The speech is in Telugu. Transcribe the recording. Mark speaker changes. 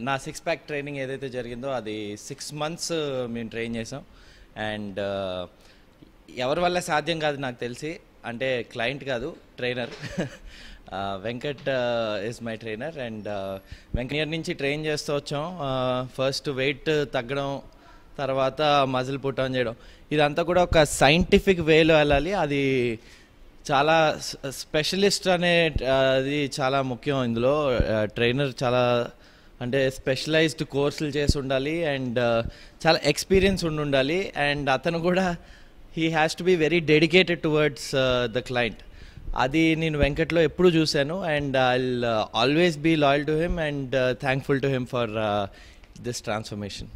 Speaker 1: నా సిక్స్ ప్యాక్ ట్రైనింగ్ ఏదైతే జరిగిందో అది 6 మంత్స్ మేము ట్రైన్ చేసాం. అండ్ ఎవరి వల్ల సాధ్యం కాదు నాకు తెలిసి, అంటే క్లయింట్ కాదు, trainer. Venkat is my trainer. And Venkat నుంచి ట్రైన్ చేస్తూ వచ్చాం. ఫస్ట్ వెయిట్ తగ్గడం, తర్వాత మజిల్ పుట్ ఆన్ చేయడం, ఇదంతా కూడా ఒక సైంటిఫిక్ వేలో వెళ్ళాలి. అది చాలా స్పెషలిస్ట్ అనే అది చాలా ముఖ్యం ఇందులో. ట్రైనర్ చాలా అంటే స్పెషలైజ్డ్ కోర్సులు చేసి ఉండాలి అండ్ చాలా ఎక్స్పీరియన్స్ ఉండాలి. అండ్ అతను కూడా he has to be very dedicated towards the client. అది నేను వెంకట్లో ఎప్పుడు చూశాను. And I will always be loyal to him and thankful to him for this transformation.